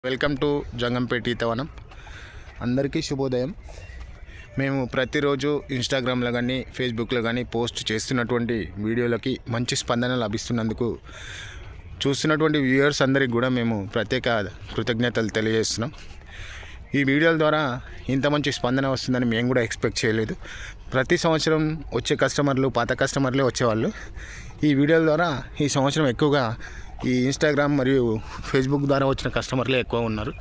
Welcome to Jangampeta ఈతవనం. అందరికీ శుభోదయం. మేము ప్రతిరోజు ఇన్స్టాగ్రామ్లో కానీ ఫేస్బుక్లో కానీ పోస్ట్ చేస్తున్నటువంటి వీడియోలకి మంచి స్పందన లభిస్తున్నందుకు చూస్తున్నటువంటి వ్యూయర్స్ అందరికీ కూడా మేము ప్రత్యేక కృతజ్ఞతలు తెలియజేస్తున్నాం. ఈ వీడియోల ద్వారా ఇంత మంచి స్పందన వస్తుందని మేము కూడా ఎక్స్పెక్ట్ చేయలేదు. ప్రతి సంవత్సరం వచ్చే కస్టమర్లు పాత కస్టమర్లే వచ్చేవాళ్ళు. ఈ వీడియోల ద్వారా ఈ సంవత్సరం ఎక్కువగా ఈ ఇన్స్టాగ్రామ్ మరియు ఫేస్బుక్ ద్వారా వచ్చిన కస్టమర్లే ఎక్కువ ఉన్నారు.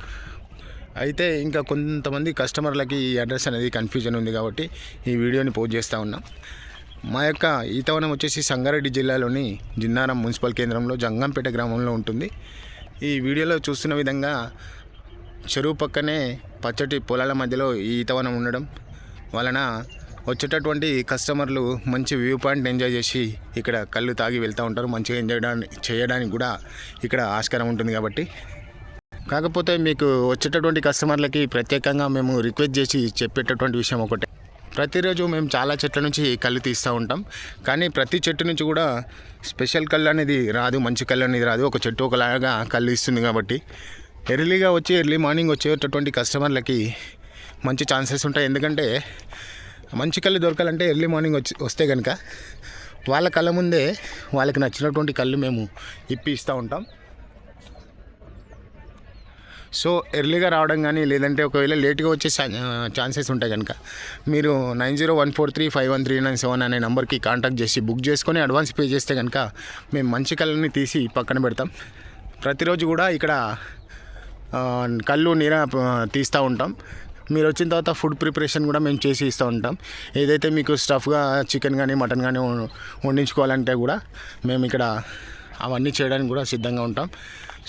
అయితే ఇంకా కొంతమంది కస్టమర్లకి ఈ అడ్రస్ అనేది కన్ఫ్యూజన్ ఉంది కాబట్టి ఈ వీడియోని పోస్ట్ చేస్తూ ఉన్నాం. మా యొక్క ఈతవనం వచ్చేసి సంగారెడ్డి జిల్లాలోని జిన్నారం మున్సిపల్ కేంద్రంలో జంగంపేట గ్రామంలో ఉంటుంది. ఈ వీడియోలో చూస్తున్న విధంగా చెరువు పక్కనే పచ్చటి పొలాల మధ్యలో ఈ ఈతవనం ఉండడం వలన వచ్చేటటువంటి కస్టమర్లు మంచి వ్యూ పాయింట్ ఎంజాయ్ చేసి ఇక్కడ కళ్ళు తాగి వెళ్తూ ఉంటారు. మంచిగా ఎంజాయ్ చేయడానికి కూడా ఇక్కడ ఆస్కారం ఉంటుంది కాబట్టి. కాకపోతే మీకు వచ్చేటటువంటి కస్టమర్లకి ప్రత్యేకంగా మేము రిక్వెస్ట్ చేసి చెప్పేటటువంటి విషయం ఒకటే, ప్రతిరోజు మేము చాలా చెట్ల నుంచి కళ్ళు తీస్తూ ఉంటాం. కానీ ప్రతి చెట్టు నుంచి కూడా స్పెషల్ కళ్ళు అనేది రాదు, మంచి కళ్ళు అనేది రాదు. ఒక చెట్టు ఒకలాగా కళ్ళు ఇస్తుంది కాబట్టి ఎర్లీగా వచ్చి ఎర్లీ మార్నింగ్ వచ్చేటటువంటి కస్టమర్లకి మంచి ఛాన్సెస్ ఉంటాయి. ఎందుకంటే మంచి కళ్ళు దొరకాలంటే ఎర్లీ మార్నింగ్ వస్తే కనుక వాళ్ళ కళ్ళ ముందే వాళ్ళకి నచ్చినటువంటి కళ్ళు మేము ఇస్తూ ఉంటాం. సో ఎర్లీగా రావడం కానీ లేదంటే ఒకవేళ లేట్గా వచ్చే ఛాన్సెస్ ఉంటాయి కనుక మీరు 9014351397 అనే నెంబర్కి కాంటాక్ట్ చేసి బుక్ చేసుకొని అడ్వాన్స్ పే చేస్తే కనుక మేము మంచి కళ్ళని తీసి పక్కన పెడతాం. ప్రతిరోజు కూడా ఇక్కడ కళ్ళు తీస్తూ ఉంటాం. మీరు వచ్చిన తర్వాత ఫుడ్ ప్రిపరేషన్ కూడా మేము చేసి ఇస్తూ ఉంటాం. ఏదైతే మీకు స్టఫ్గా చికెన్ కానీ మటన్ కానీ వండించుకోవాలంటే కూడా మేము ఇక్కడ అవన్నీ చేయడానికి కూడా సిద్ధంగా ఉంటాం.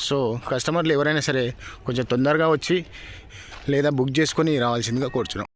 సో కస్టమర్లు ఎవరైనా సరే కొంచెం తొందరగా వచ్చి లేదా బుక్ చేసుకొని రావాల్సిందిగా కోరుచున్నాం.